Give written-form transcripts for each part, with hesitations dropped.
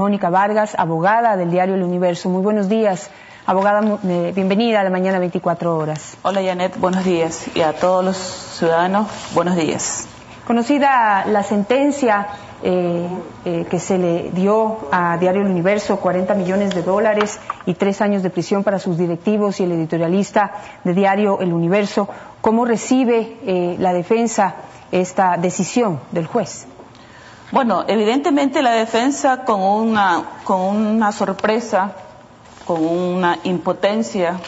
Mónica Vargas, abogada del diario El Universo. Muy buenos días, abogada, bienvenida a la Mañana 24 Horas. Hola Janet, buenos días, y a todos los ciudadanos, buenos días. Conocida la sentencia que se le dio a Diario El Universo, $40 millones y 3 años de prisión para sus directivos y el editorialista de Diario El Universo, ¿cómo recibe la defensa esta decisión del juez? Bueno, evidentemente la defensa con una sorpresa, con una impotencia,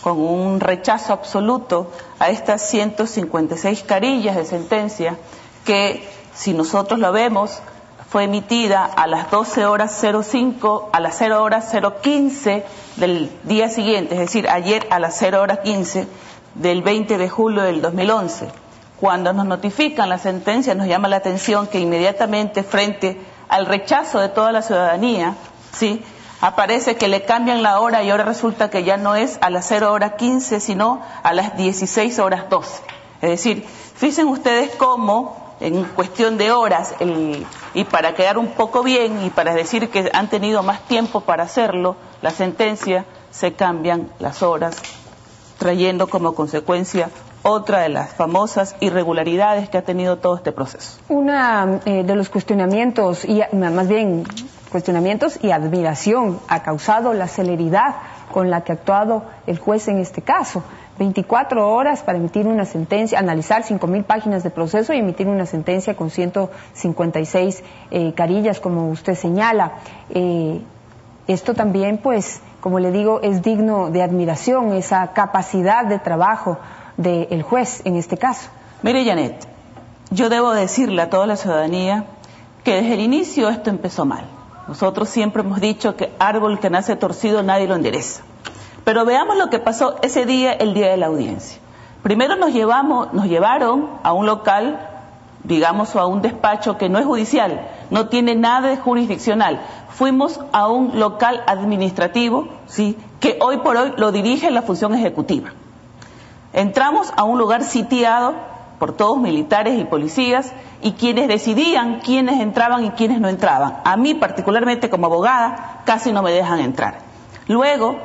con un rechazo absoluto a estas 156 carillas de sentencia que, si nosotros lo vemos, fue emitida a las 12:05, a las 0:015 del día siguiente, es decir, ayer a las 0:15 del 20 de julio del 2011. Cuando nos notifican la sentencia, nos llama la atención que inmediatamente, frente al rechazo de toda la ciudadanía, ¿sí?, aparece que le cambian la hora y ahora resulta que ya no es a las 0:15, sino a las 16:12. Es decir, fíjense ustedes cómo, en cuestión de horas, y para quedar un poco bien y para decir que han tenido más tiempo para hacerlo, la sentencia, se cambian las horas, trayendo como consecuencia otra de las famosas irregularidades que ha tenido todo este proceso. Una de los cuestionamientos, y más bien cuestionamientos y admiración, ha causado la celeridad con la que ha actuado el juez en este caso. 24 horas para emitir una sentencia, analizar 5.000 páginas de proceso y emitir una sentencia con 156 carillas, como usted señala. Esto también, pues, como le digo, es digno de admiración, esa capacidad de trabajo del juez en este caso. Mire, Janet, yo debo decirle a toda la ciudadanía que desde el inicio esto empezó mal. Nosotros siempre hemos dicho que árbol que nace torcido nadie lo endereza. Pero veamos lo que pasó ese día, el día de la audiencia. Primero nos llevaron a un local, digamos, o a un despacho que no es judicial, no tiene nada de jurisdiccional. Fuimos a un local administrativo, ¿sí?, que hoy por hoy lo dirige la función ejecutiva. Entramos a un lugar sitiado por todos militares y policías, y quienes decidían quiénes entraban y quiénes no entraban. A mí particularmente, como abogada, casi no me dejan entrar. Luego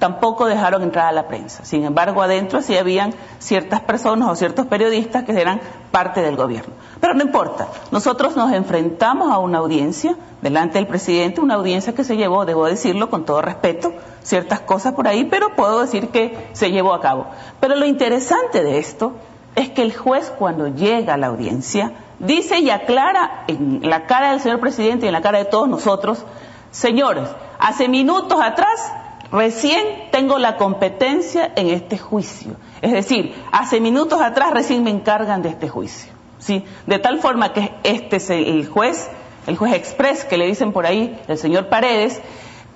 tampoco dejaron entrar a la prensa. Sin embargo, adentro sí habían ciertas personas o ciertos periodistas que eran parte del gobierno. Pero no importa, nosotros nos enfrentamos a una audiencia delante del presidente, una audiencia que se llevó, debo decirlo con todo respeto, ciertas cosas por ahí, pero puedo decir que se llevó a cabo. Pero lo interesante de esto es que el juez, cuando llega a la audiencia, dice y aclara en la cara del señor presidente y en la cara de todos nosotros: señores, hace minutos atrás recién tengo la competencia en este juicio. Es decir, hace minutos atrás recién me encargan de este juicio, ¿sí? De tal forma que este es el juez express que le dicen por ahí, el señor Paredes,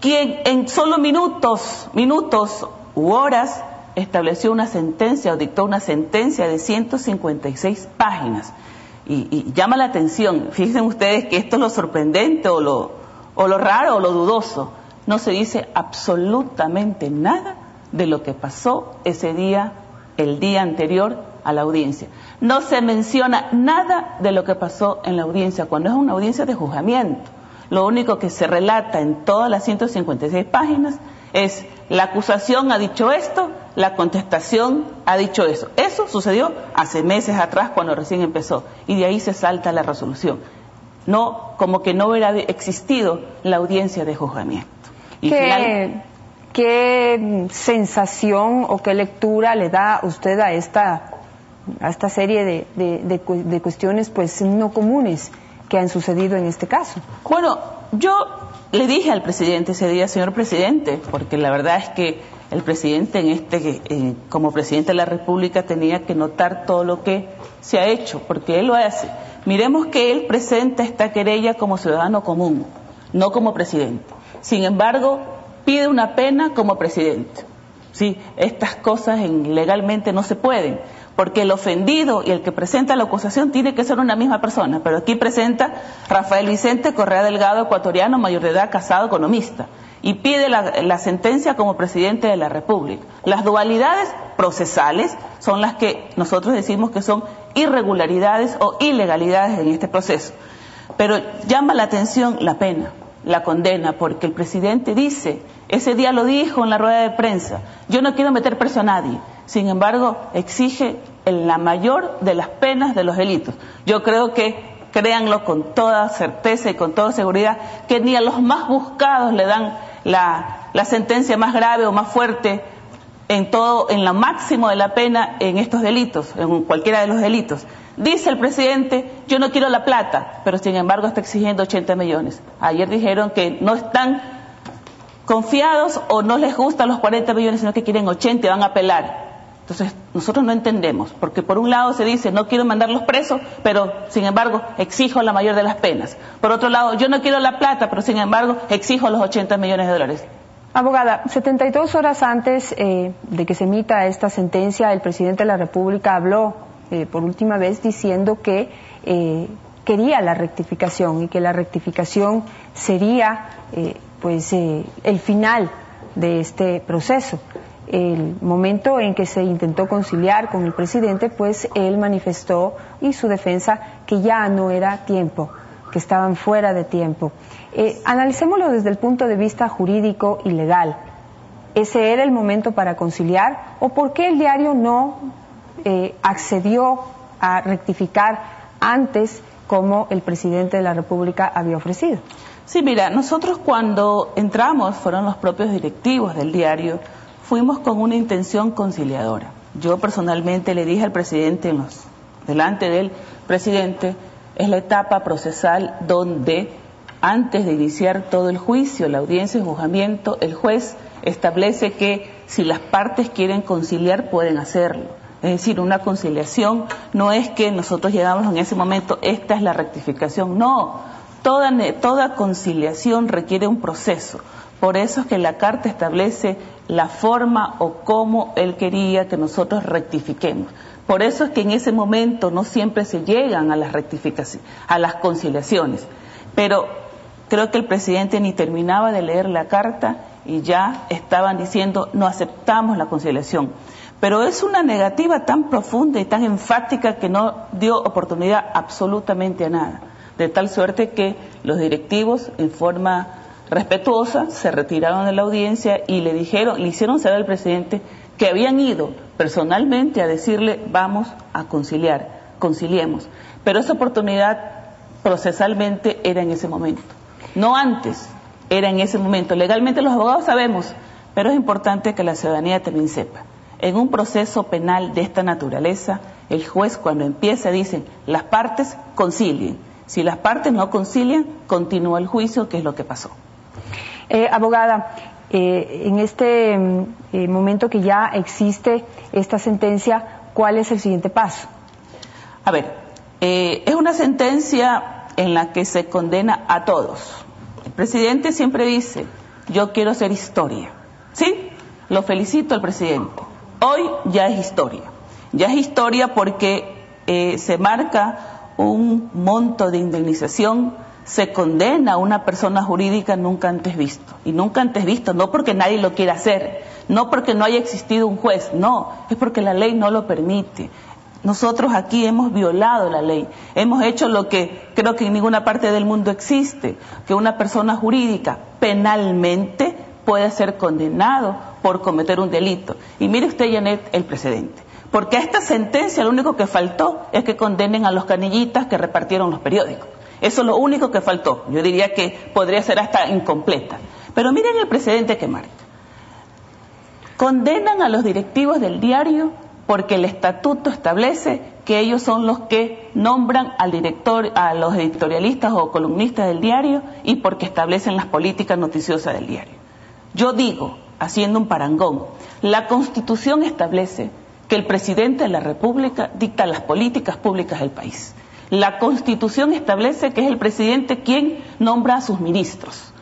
quien en solo minutos u horas estableció una sentencia o dictó una sentencia de 156 páginas. Y llama la atención, fíjense ustedes que esto es lo sorprendente o lo raro o lo dudoso. No se dice absolutamente nada de lo que pasó ese día, el día anterior a la audiencia. No se menciona nada de lo que pasó en la audiencia, cuando es una audiencia de juzgamiento. Lo único que se relata en todas las 156 páginas es: la acusación ha dicho esto, la contestación ha dicho eso. Eso sucedió hace meses atrás, cuando recién empezó, y de ahí se salta la resolución. No, como que no hubiera existido la audiencia de juzgamiento. Y ¿Qué sensación o qué lectura le da usted a esta serie de cuestiones, pues, no comunes que han sucedido en este caso? Bueno, yo le dije al presidente ese día: señor presidente, porque la verdad es que el presidente como presidente de la República tenía que notar todo lo que se ha hecho, porque él lo hace. Miremos que él presenta esta querella como ciudadano común, no como presidente. Sin embargo, pide una pena como presidente. Sí, estas cosas legalmente no se pueden, porque el ofendido y el que presenta la acusación tiene que ser una misma persona, pero aquí presenta Rafael Vicente Correa Delgado, ecuatoriano, mayor de edad, casado, economista, y pide la sentencia como presidente de la República. Las dualidades procesales son las que nosotros decimos que son irregularidades o ilegalidades en este proceso. Pero llama la atención la pena. la condena, porque el presidente dice, ese día lo dijo en la rueda de prensa, yo no quiero meter preso a nadie, sin embargo exige la mayor de las penas de los delitos. Yo creo que, créanlo con toda certeza y con toda seguridad, que ni a los más buscados le dan la sentencia más grave o más fuerte en lo máximo de la pena en estos delitos, en cualquiera de los delitos. Dice el presidente, yo no quiero la plata, pero sin embargo está exigiendo 80 millones. Ayer dijeron que no están confiados o no les gustan los 40 millones, sino que quieren 80 y van a apelar. Entonces, nosotros no entendemos, porque por un lado se dice, no quiero mandarlos presos, pero sin embargo exijo la mayor de las penas. Por otro lado, yo no quiero la plata, pero sin embargo exijo los 80 millones de dólares. Abogada, 72 horas antes de que se emita esta sentencia, el presidente de la República habló por última vez diciendo que quería la rectificación y que la rectificación sería el final de este proceso. El momento en que se intentó conciliar con el presidente, pues él manifestó y su defensa que ya no era tiempo, que estaban fuera de tiempo. Analicémoslo desde el punto de vista jurídico y legal. ¿Ese era el momento para conciliar o por qué el diario no accedió a rectificar antes como el presidente de la República había ofrecido? Sí, mira, nosotros cuando entramos, fueron los propios directivos del diario, fuimos con una intención conciliadora. Yo personalmente le dije al presidente, delante del presidente, es la etapa procesal donde antes de iniciar todo el juicio, la audiencia y juzgamiento, el juez establece que si las partes quieren conciliar pueden hacerlo. Es decir, una conciliación no es que nosotros llegamos en ese momento, esta es la rectificación, no. Toda conciliación requiere un proceso. Por eso es que la carta establece la forma o cómo él quería que nosotros rectifiquemos. Por eso es que en ese momento no siempre se llegan a las rectificaciones, a las conciliaciones. Pero creo que el presidente ni terminaba de leer la carta y ya estaban diciendo no aceptamos la conciliación. Pero es una negativa tan profunda y tan enfática que no dio oportunidad absolutamente a nada. De tal suerte que los directivos, en forma respetuosa, se retiraron de la audiencia y le hicieron saber al presidente que habían ido personalmente a decirle vamos a conciliar, conciliemos. Pero esa oportunidad procesalmente era en ese momento, no antes, era en ese momento. Legalmente los abogados sabemos, pero es importante que la ciudadanía también sepa. En un proceso penal de esta naturaleza, el juez cuando empieza dice, las partes concilien. Si las partes no concilian, continúa el juicio, que es lo que pasó. Abogada, en este momento que ya existe esta sentencia, ¿cuál es el siguiente paso? A ver, es una sentencia en la que se condena a todos. El presidente siempre dice, yo quiero hacer historia. ¿Sí? Lo felicito al presidente. Hoy ya es historia. Ya es historia porque se marca un monto de indemnización, se condena a una persona jurídica nunca antes visto. Y nunca antes visto, no porque nadie lo quiera hacer, no porque no haya existido un juez, no, es porque la ley no lo permite. Nosotros aquí hemos violado la ley, hemos hecho lo que creo que en ninguna parte del mundo existe, que una persona jurídica penalmente puede ser condenado por cometer un delito. Y mire usted, Janet, el precedente. Porque a esta sentencia lo único que faltó es que condenen a los canillitas que repartieron los periódicos. Eso es lo único que faltó. Yo diría que podría ser hasta incompleta. Pero miren el precedente que marca. Condenan a los directivos del diario porque el estatuto establece que ellos son los que nombran al director, a los editorialistas o columnistas del diario y porque establecen las políticas noticiosas del diario. Yo digo, haciendo un parangón, la Constitución establece que el presidente de la República dicta las políticas públicas del país. La Constitución establece que es el presidente quien nombra a sus ministros,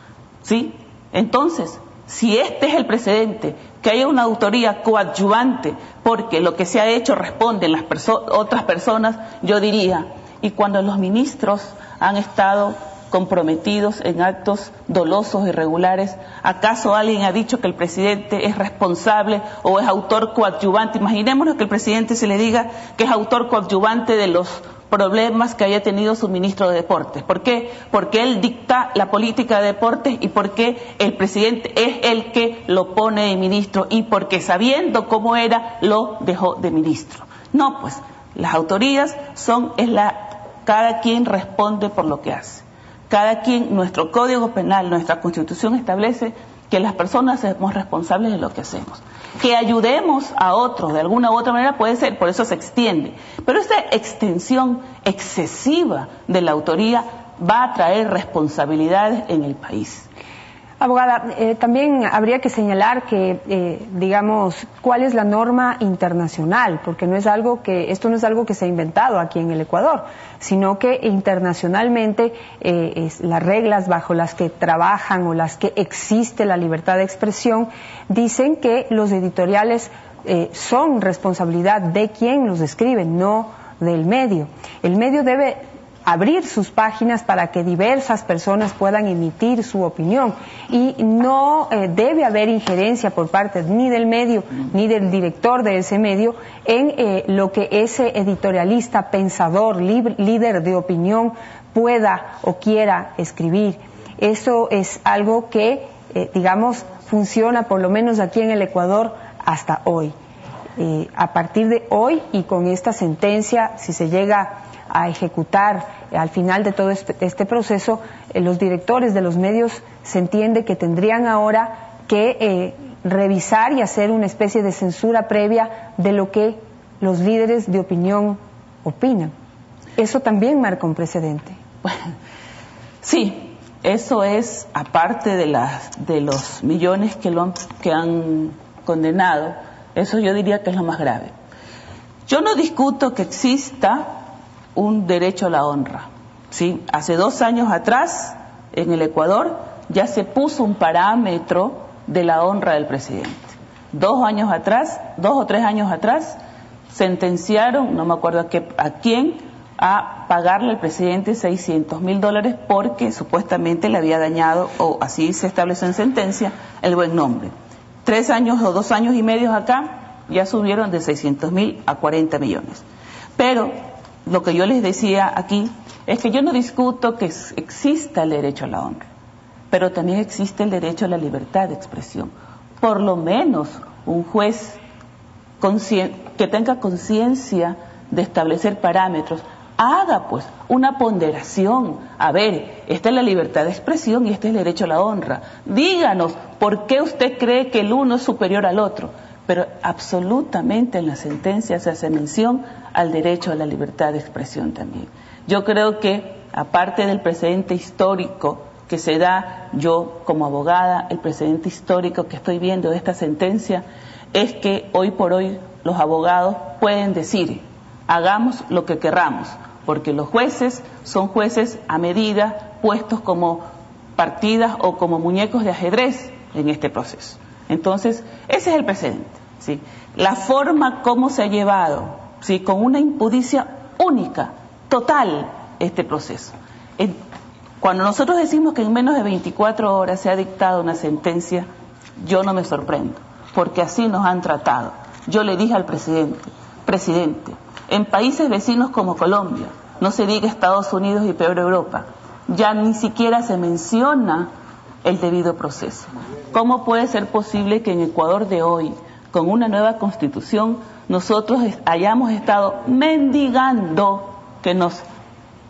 ¿sí? Entonces, si este es el precedente, que haya una autoría coadyuvante, porque lo que se ha hecho responden las otras personas, yo diría, y cuando los ministros han estado comprometidos en actos dolosos e irregulares, ¿acaso alguien ha dicho que el presidente es responsable o es autor coadyuvante? Imaginémonos que el presidente se le diga que es autor coadyuvante de los problemas que haya tenido su ministro de Deportes. ¿Por qué? Porque él dicta la política de deportes y porque el presidente es el que lo pone de ministro y porque sabiendo cómo era lo dejó de ministro. No, pues las autorías cada quien responde por lo que hace. Cada quien, nuestro Código Penal, nuestra Constitución establece que las personas somos responsables de lo que hacemos. Que ayudemos a otros de alguna u otra manera puede ser, por eso se extiende. Pero esta extensión excesiva de la autoría va a traer responsabilidades en el país. Abogada, también habría que señalar que, digamos, cuál es la norma internacional, porque esto no es algo que se ha inventado aquí en el Ecuador, sino que internacionalmente las reglas bajo las que trabajan o las que existe la libertad de expresión dicen que los editoriales son responsabilidad de quien los escribe, no del medio. El medio debe abrir sus páginas para que diversas personas puedan emitir su opinión y no debe haber injerencia por parte ni del medio ni del director de ese medio en lo que ese editorialista, pensador, líder de opinión pueda o quiera escribir. Eso es algo que, digamos, funciona por lo menos aquí en el Ecuador hasta hoy. A partir de hoy y con esta sentencia, si se llega a ejecutar al final de todo este proceso, los directores de los medios se entiende que tendrían ahora que revisar y hacer una especie de censura previa de lo que los líderes de opinión opinan. Eso también marca un precedente. Bueno, sí, eso es aparte de los millones que han condenado, eso yo diría que es lo más grave. Yo no discuto que exista un derecho a la honra, ¿sí? Hace 2 años atrás, en el Ecuador, ya se puso un parámetro de la honra del presidente. 2 o 3 años atrás, sentenciaron, no me acuerdo a quién, a pagarle al presidente $600,000 porque supuestamente le había dañado, o así se estableció en sentencia, el buen nombre. 3 años o 2 años y medio acá, ya subieron de 600,000 a 40 millones. Pero lo que yo les decía aquí es que yo no discuto que exista el derecho a la honra, pero también existe el derecho a la libertad de expresión. Por lo menos un juez que tenga conciencia de establecer parámetros, haga pues una ponderación. A ver, esta es la libertad de expresión y este es el derecho a la honra. Díganos por qué usted cree que el uno es superior al otro. Pero absolutamente en la sentencia se hace mención al derecho a la libertad de expresión también. Yo creo que, aparte del precedente histórico que se da, yo como abogada, el precedente histórico que estoy viendo de esta sentencia, es que hoy por hoy los abogados pueden decir, hagamos lo que querramos, porque los jueces son jueces a medida, puestos como partidas o como muñecos de ajedrez en este proceso. Entonces, ese es el precedente, ¿sí? La forma como se ha llevado, ¿sí?, con una impudicia única, total, este proceso. Cuando nosotros decimos que en menos de 24 horas se ha dictado una sentencia, yo no me sorprendo, porque así nos han tratado. Yo le dije al presidente, en países vecinos como Colombia, no se diga Estados Unidos y peor Europa, ya ni siquiera se menciona el debido proceso. ¿Cómo puede ser posible que en Ecuador de hoy, con una nueva constitución, nosotros hayamos estado mendigando que nos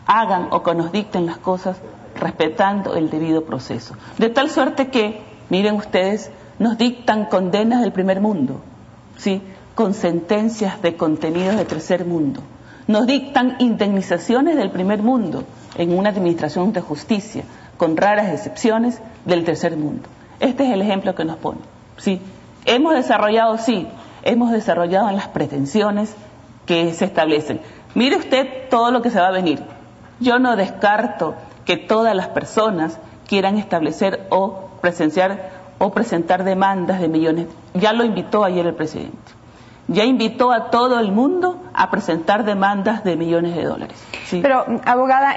hagan o que nos dicten las cosas respetando el debido proceso? De tal suerte que, miren ustedes, nos dictan condenas del primer mundo, ¿sí?, con sentencias de contenidos de tercer mundo. Nos dictan indemnizaciones del primer mundo en una administración de justicia, con raras excepciones del tercer mundo. Este es el ejemplo que nos pone, ¿sí? Hemos desarrollado en las pretensiones que se establecen. Mire usted todo lo que se va a venir. Yo no descarto que todas las personas quieran establecer o presentar demandas de millones. Ya lo invitó ayer el presidente. Ya invitó a todo el mundo a presentar demandas de millones de dólares, ¿sí? Pero, abogada,